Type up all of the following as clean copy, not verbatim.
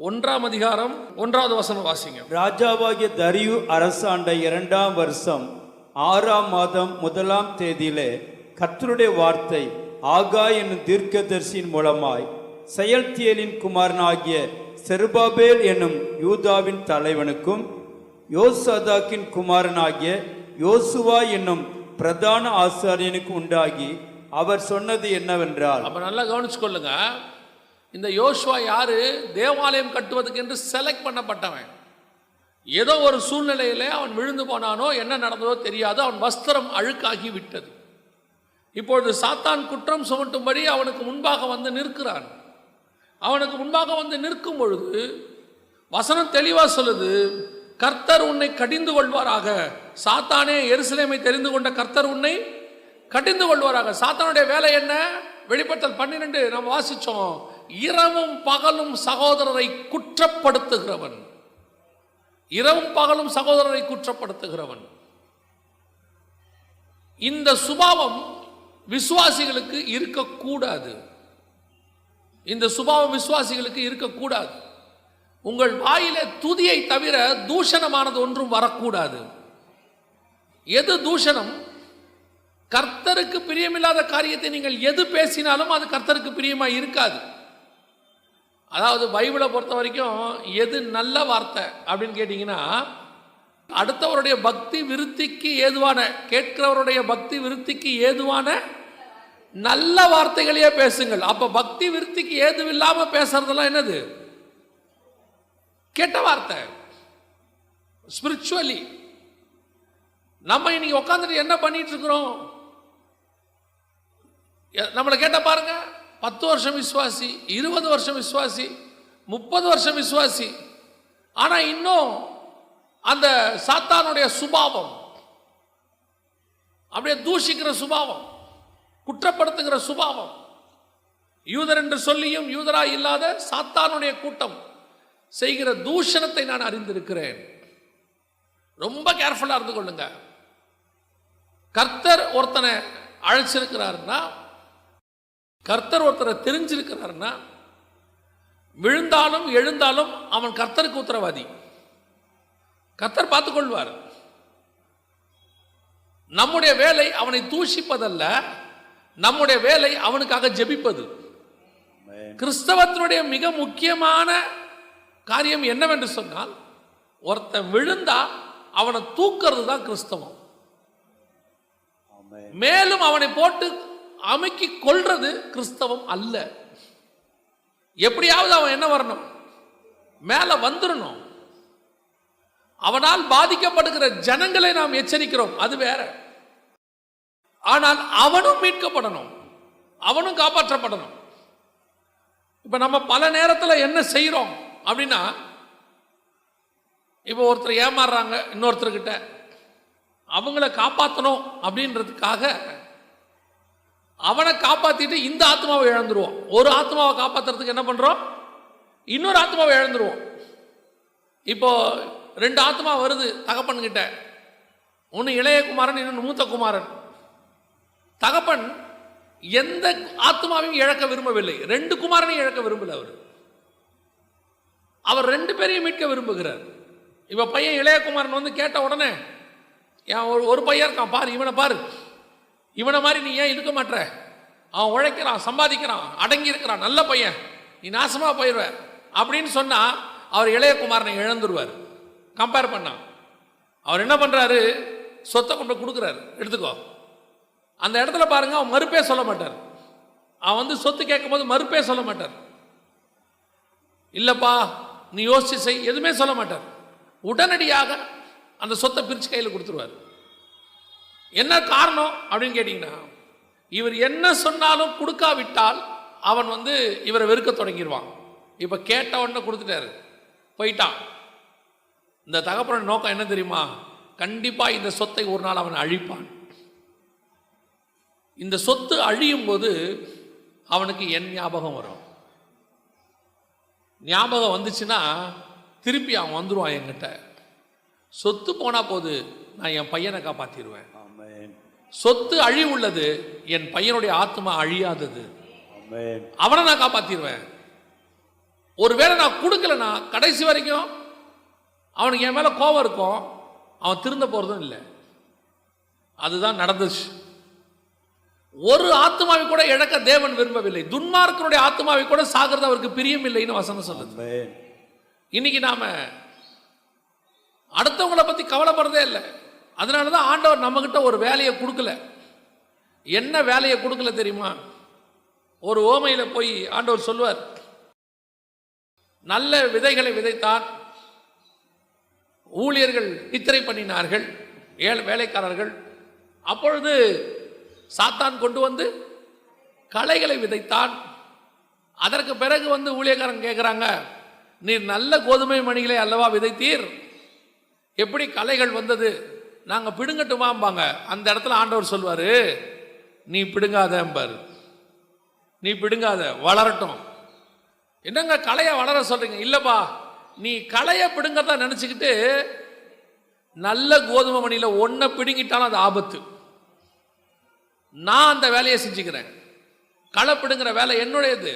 1ஆம் அதிகாரம் 1வது வசனம் வாசிங்க. ராஜாவாகிய தரியு அரசாண்ட 2ஆம் வருஷம் 6ஆம் மாதம் 1ஆம் தேதியிலே கர்த்தருடைய வார்த்தை ஆகாய் என்னும் தீர்க்கதரிசியின் மூலமாய் செயல்தியேலின் குமாரனாகிய செருபாபேல் என்னும் யூதாவின் தலைவனுக்கும் யோசதாக்கின் குமாரனாகிய யோசுவா என்னும் பிரதான ஆசாரியனுக்கு உண்டாகி அவர் சொன்னது என்னவென்றால், அப்ப நல்லா கவனிச்சுக்கொள்ளுங்க. இந்த யோசுவா யாரு? தேவாலயம் கட்டுவதற்கு என்று செலக்ட் பண்ணப்பட்டவன். ஏதோ ஒரு சூழ்நிலையிலே அவன் விழுந்து போனானோ, என்ன நடந்ததோ தெரியாது, அவன் வஸ்திரம் அழுக்காகி விட்டது. இப்பொழுது சாத்தான் குற்றம் சுமட்டும்படி அவனுக்கு முன்பாக வந்து நிற்கிறான். அவனுக்கு முன்பாக வந்து நிற்கும் பொழுது வசனம் தெளிவா சொல்லுது, கர்த்தர் உன்னை கடிந்து கொள்வாராக. சாத்தானே, எருசலேமை தெரிந்து கொண்ட கர்த்தர் உன்னை கடிந்து கொள்வாராக. சாத்தானுடைய வேலை என்ன? வெளிப்படுத்தல் 12 நாம் வாசிச்சோம். இரவும் பகலும் சகோதரரை குற்றப்படுத்துகிறவன். இரவும் பகலும் சகோதரரை குற்றப்படுத்துகிறவன். இந்த சுபாவம் விசுவாசிகளுக்கு இருக்கக்கூடாது. இந்த சுபாவம் விசுவாசிகளுக்கு இருக்கக்கூடாது. உங்கள் வாயிலே துதியை தவிர தூஷணமானது ஒன்றும் வரக்கூடாது. எது தூஷணம்? கர்த்தருக்கு பிரியமில்லாத காரியத்தை நீங்கள் எது பேசினாலும் அது கர்த்தருக்கு பிரியமா இருக்காது. அதாவது பைபிளை பொறுத்த வரைக்கும் எது நல்ல வார்த்தை அப்படின்னு கேட்டீங்கன்னா, அடுத்தவருடைய பக்தி விருத்திக்கு ஏதுவான, கேட்கிறவருடைய பக்தி விருத்திக்கு ஏதுவான நல்ல வார்த்தைகளையே பேசுங்கள். அப்ப பக்தி விருத்திக்கு ஏதுவில்லாம பேசுறதெல்லாம் என்னது? கெட்ட வார்த்தை. ஸ்பிரிச்சுவலி நம்ம இன்னைக்கு உட்காந்துட்டு என்ன பண்ணிட்டு இருக்கிறோம்? நம்மளை கேட்ட பாருங்க, 10 வருஷம் விசுவாசி, 20 வருஷம் விசுவாசி, 30 வருஷம் விசுவாசி, ஆனா இன்னும் அந்த சாத்தானுடைய சுபாவம், அப்படியே தூஷிக்கிற சுபாவம், குற்றப்படுத்துகிற சுபாவம், யூதர் என்று சொல்லியும் யூதராய் இல்லாத சாத்தானுடைய கூட்டம் செய்கிற தூஷணத்தை நான் அறிந்திருக்கிறேன். ரொம்ப கேர்ஃபுல்லா இருந்து கொள்ளுங்க. கர்த்தர் ஒருத்தனை அழைச்சிருக்கிறாருன்னா, கர்த்தர் ஒருத்தரை தெரிஞ்சிருக்கிறாருன்னா, விழுந்தாலும் எழுந்தாலும் அவன் கர்த்தருக்கு உத்தரவாதி. கர்த்தர் பார்த்துக் கொள்வார். நம்முடைய வேலை அவனை தூஷிப்பதல்ல, நம்முடைய வேலை அவனுக்காக ஜெபிப்பது. கிறிஸ்தவத்தினுடைய மிக முக்கியமான காரியம் என்னவென்று சொன்னால், ஒருத்தன் விழுந்தா அவனை தூக்கிறது தான் கிறிஸ்தவம். மேலும் அவனை போட்டு அமுக்கி கொள்றது கிறிஸ்தவம் அல்ல. எப்படியாவது அவன் என்ன வரணும்? மேல வந்துடணும். அவனால் பாதிக்கப்படுகிற ஜனங்களை நாம் எச்சரிக்கிறோம், அது வேற. ஆனால் அவனும் மீட்கப்படணும், அவனும் காப்பாற்றப்படணும். இப்ப நம்ம பல நேரத்தில் என்ன செய்யறோம் அப்படின்னா, இப்போ ஒருத்தர் ஏமாறுறாங்க இன்னொருத்தர்கிட்ட, அவங்கள காப்பாற்றணும் அப்படின்றதுக்காக அவனை காப்பாத்திட்டு இந்த ஆத்மாவை இழந்துருவோம். ஒரு ஆத்மாவை காப்பாற்றுறதுக்கு என்ன பண்றோம்? இன்னொரு ஆத்மாவை இழந்துருவோம். இப்போ 2 ஆத்மா வருது தகப்பன்கிட்ட, ஒன்று இளைய குமாரன், இன்னொன்று மூத்த குமாரன். தகப்பன் எந்த ஆத்மாவையும் இழக்க விரும்பவில்லை, 2 குமாரனையும் இழக்க விரும்பல. அவர் 2 பேரையும் மீட்க விரும்புகிறார். இப்ப பையன் இளைய குமாரன் வந்து கேட்ட உடனே, ஒரு பையன் இருக்கான் பாரு, இவனை பாரு, இவனை மாதிரி நீ ஏன் இருக்க மாட்ட? அவன் உழைக்கிறான், சம்பாதிக்கிறான், அடங்கி இருக்கிறான், நல்ல பையன், நீ நாசமா போயிடுவ அப்படின்னு சொன்னா அவர் இளைய குமாரனை இழந்துருவார். கம்பேர் பண்ணா அவர் என்ன பண்றாரு? சொத்தை கொண்டு கொடுக்குறாரு, எடுத்துக்கோ. அந்த இடத்துல பாருங்க, அவன் மறுப்பே சொல்ல மாட்டார். அவன் வந்து சொத்து கேட்கும் போது மறுப்பே சொல்ல மாட்டார். இல்லப்பா நீ யோசிச்சு செய், எதுவுமே சொல்ல மாட்டார். உடனடியாக அந்த சொத்தை பிரிச்சு கையில் கொடுத்துருவார். என்ன காரணம் அப்படின்னு கேட்டீங்கன்னா, இவர் என்ன சொன்னாலும் கொடுக்காவிட்டால் அவன் வந்து இவரை வெறுக்க தொடங்கிடுவான். இப்ப கேட்ட உடனே கொடுத்துட்டாரு, போயிட்டான். இந்த தகப்பன நோக்கம் என்ன தெரியுமா? கண்டிப்பா இந்த சொத்தை ஒரு நாள் அவன் அழிப்பான். இந்த சொத்து அழியும் போது அவனுக்கு என் ஞாபகம் வரும். ஞாபகம் வந்துச்சுன்னா திருப்பி அவன் வந்துருவான் என்கிட்ட. சொத்து போனா போது நான் என் பையனை காப்பாத்திடுவேன். சொத்து அழிவுள்ளது, என் பையனுடைய ஆத்மா அழியாதது. அவனை நான் காப்பாத்திடுவேன். ஒருவேளை நான் கொடுக்கலனா கடைசி வரைக்கும் அவனுக்கு என் மேல கோபம் இருக்கும், அவன் திருந்த போறதும் இல்லை. அதுதான் நடந்துச்சு. ஒரு ஆத்மாவை கூட இழக்க தேவன் விரும்பவில்லை. துன்மார்க்கனுடைய ஆத்மாவை கூட சாகிறது அவருக்கு பிரியம் இல்லைன்னு வசனம் சொல்லுது. இன்னைக்கு நாம அடுத்தவங்களை பத்தி கவலைப்படுறதே இல்லை. அதனாலதான் ஆண்டவர் நம்ம கிட்ட ஒரு வேலையை கொடுக்கல. என்ன வேலையை கொடுக்கல தெரியுமா? ஒரு ஓமையில போய் ஆண்டவர் சொல்லுவார், நல்ல விதைகளை விதைத்தான், ஊழியர்கள் நித்திரை பண்ணினார்கள், வேலைக்காரர்கள். அப்பொழுது சாத்தான் கொண்டு வந்து களைகளை விதைத்தான். அதற்கு பிறகு வந்து ஊழியக்காரன் கேட்குறாங்க, நீர் நல்ல கோதுமை மணிகளை அல்லவா விதைத்தீர், எப்படி களைகள் வந்தது? நாங்கள் பிடுங்கட்டுமாம்பாங்க. அந்த இடத்துல ஆண்டவர் சொல்வார், நீ பிடுங்காதம்பார், நீ பிடுங்காத, வளரட்டும். என்னங்க களையை வளர சொல்றீங்க? இல்லப்பா, நீ களையை பிடுங்கறதா நினைச்சுக்கிட்டு நல்ல கோதுமை மணியில ஒன்றை பிடுங்கிட்டாலும் அது ஆபத்து. நான் அந்த வேலையை செஞ்சுக்கிறேன். களை பிடுங்கிற வேலை என்னுடையது.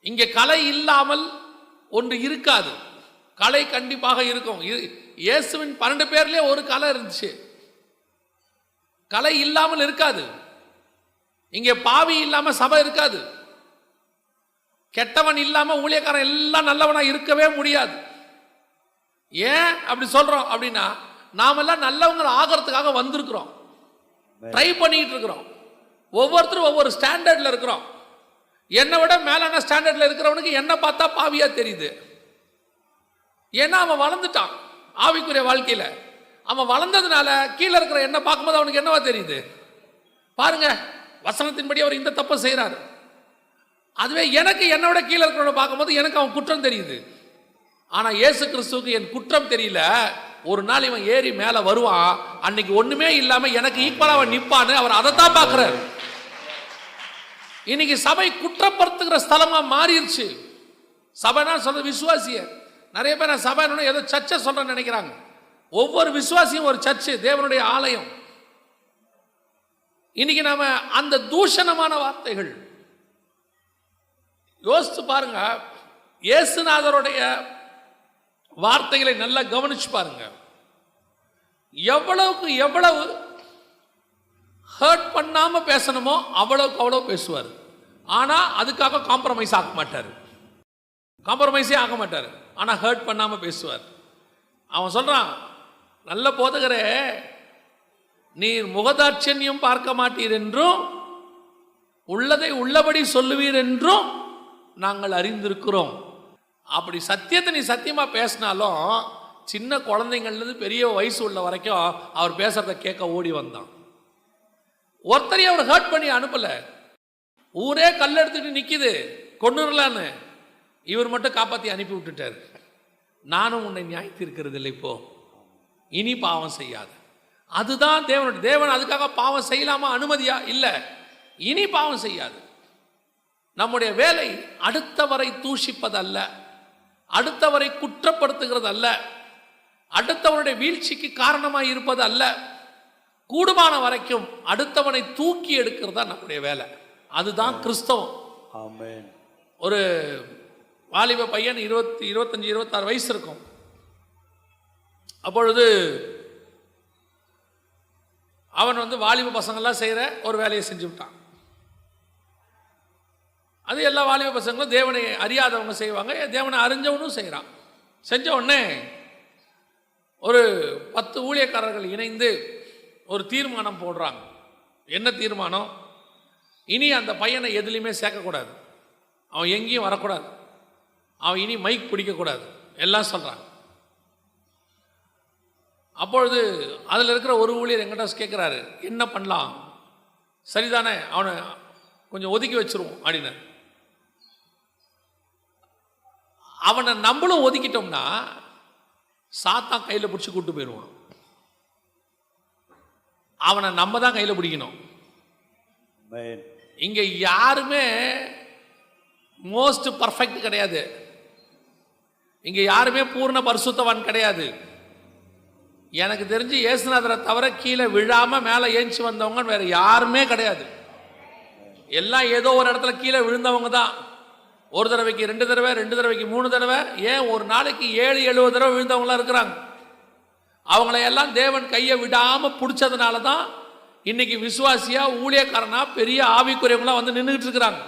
இங்கே களை இல்லாமல் ஒன்று இருக்காது. களை கண்டிப்பாக இருக்கும். இயேசுவின் 12 பேர்லயே ஒரு களை இருந்துச்சு. களை இல்லாமல் இருக்காது. இங்கே பாவி இல்லாம சபை இருக்காது. கெட்டவன் இல்லாம ஊழியக்காரன் எல்லாம் நல்லவனா இருக்கவே முடியாது. ஏன் அப்படி சொல்றோம் அப்படின்னா, நாமெல்லாம் நல்லவங்க ஆகிறதுக்காக வந்திருக்கிறோம், ட்ரை பண்ணிட்டு இருக்கிறோம். ஒவ்வொருத்தரும் ஒவ்வொரு ஸ்டாண்டர்ட்ல இருக்கிறோம். என்னை விட மேலான ஸ்டாண்டர்ட்ல இருக்கிறவனுக்கு என்ன பார்த்தா பாவியா தெரியுது. ஏன்னா அவன் வளர்ந்துட்டான் ஆவிக்குரிய வாழ்க்கையில. அவன் வளர்ந்ததுனால கீழே இருக்கிற என்ன பார்க்கும்போது அவனுக்கு என்னவா தெரியுது? பாருங்க, வசனத்தின்படி அவர் இந்த தப்பை செய்யறாரு. அதுவே எனக்கு என்னோட கீழே இருக்கிறவனை பார்க்கும்போது எனக்கு அவன் குற்றம் தெரியுது. ஆனா இயேசு கிறிஸ்துவுக்கு என் குற்றம் தெரியல. ஒரு நாள் இவன் ஏறி மேல வருவான், அன்னைக்கு ஒண்ணுமே இல்லாம எனக்கு ஈக்குவலா அவன் நிப்பான்னு அவர் அதைத்தான் பார்க்கிறார். இன்னைக்கு சபை குற்றப்படுத்துகிற ஸ்தலமா மாறிடுச்சு. சபைனா சொல்ற விசுவாசிய. நிறைய பேர் சபை ஏதோ சர்ச்சை சொல்றேன்னு நினைக்கிறாங்க. ஒவ்வொரு விசுவாசியும் ஒரு சர்ச்சு, தேவனுடைய ஆலயம். இன்னைக்கு நாம அந்த தூஷணமான வார்த்தைகள் யோசித்து பாருங்க. இயேசுநாதருடைய வார்த்தைகளை நல்லா கவனிச்சு பாருங்க. எவ்வளவுக்கு எவ்வளவு ஹர்ட் பண்ணாம பேசணுமோ அவ்வளவுக்கு அவ்வளவு பேசுவார். ஆனா அதுக்காக காம்ப்ரமைஸ் ஆக மாட்டார். காம்ப்ரமைஸே ஆக மாட்டார். ஆனா ஹர்ட் பண்ணாம பேசுவார். அவன் சொல்றான், நல்ல போதகரே, நீர் முகதாட்சண்யம் பார்க்க மாட்டீர் என்றும் உள்ளதை உள்ளபடி சொல்லுவீர் என்றும் நாங்கள் அறிந்திருக்கிறோம். அப்படி சத்தியத்தை நீ சத்தியமா பேசினாலும் சின்ன குழந்தைங்கள்ல பெரிய வயசு உள்ள வரைக்கும் அவர் பேசுறத கேட்க ஓடி வந்தான். ஒருத்தரையும் அவர் ஹர்ட் பண்ணி அனுப்பல. ஊரே கல் எடுத்துட்டு நிக்குது கொன்னுடலான்னு, இவர் மட்டும் காப்பாத்தி அனுப்பி விட்டுட்டார். நானும் உன்னை நியாயத்திருக்கிறது இல்லை, இப்போ இனி பாவம் செய்யாது. அதுதான் தேவனுடைய. தேவன் அதுக்காக பாவம் செய்யலாமா அனுமதியா? இல்ல, இனி பாவம் செய்யாது. நம்முடைய வேலை அடுத்தவரை தூஷிப்பதல்ல, அடுத்தவரை குற்றப்படுத்துகிறது அல்ல, அடுத்தவனுடைய வீழ்ச்சிக்கு காரணமாக இருப்பது அல்ல. கூடுமான வரைக்கும் அடுத்தவனை தூக்கி எடுக்கிறது தான் நம்முடைய வேலை. அதுதான் கிறிஸ்தவம். ஆமென். ஒரு வாலிப பையன் 25-26 வயசு இருக்கும். அப்பொழுது அவன் வாலிப பசங்கள்லாம் செய்கிற ஒரு வேலையை செஞ்சு விட்டான். அது எல்லா வாலிப பசங்களும் தேவனை அறியாதவங்க செய்வாங்க, தேவனை அறிஞ்சவனும் செய்கிறான். செஞ்ச உடனே ஒரு 10 ஊழியக்காரர்கள் இணைந்து ஒரு தீர்மானம் போடுறாங்க. என்ன தீர்மானம்? இனி அந்த பையனை எதுலையுமே சேர்க்கக்கூடாது, அவன் எங்கேயும் வரக்கூடாது, அவன் இனி மைக் பிடிக்கக்கூடாது, எல்லாம் சொல்கிறாங்க. அப்பொழுது அதில் இருக்கிற ஒரு ஊழியர் எங்கிட்ட கேட்குறாரு, என்ன பண்ணலாம், சரிதானே, அவனை கொஞ்சம் ஒதுக்கி வச்சிருவோம் அப்படின்னு. அவனை நம்மளும் ஒதுக்கிட்டோம்னா சாத்தான் கையில் பிடிச்சி கூட்டு போயிடுவான். அவனை நம்ம தான் கையில் பிடிக்கணும். இங்க யாருமே மோஸ்ட் பர்ஃபெக்ட் கிடையாது. இங்க யாருமே பூர்ண பரிசுத்தவான் கிடையாது. எனக்கு தெரிஞ்சு இயேசுநாதரை தவிர கீழே விழாம மேலே ஏஞ்சி வந்தவங்க வேற யாருமே கிடையாது. எல்லாம் ஏதோ ஒரு இடத்துல கீழே விழுந்தவங்க தான். ஒரு தடவைக்கு 2 தடவை, 2 தடவைக்கு 3 தடவை, ஏன் ஒரு நாளைக்கு 7-70 தடவை விழுந்தவங்களாம் இருக்கிறாங்க. அவங்கள எல்லாம் தேவன் கையை விடாம பிடிச்சதுனால தான் இன்னைக்கு விசுவாசியா ஊழியக்காரனா பெரிய ஆவிக்குரியவங்களா வந்து நின்றுட்டு இருக்கிறாங்க.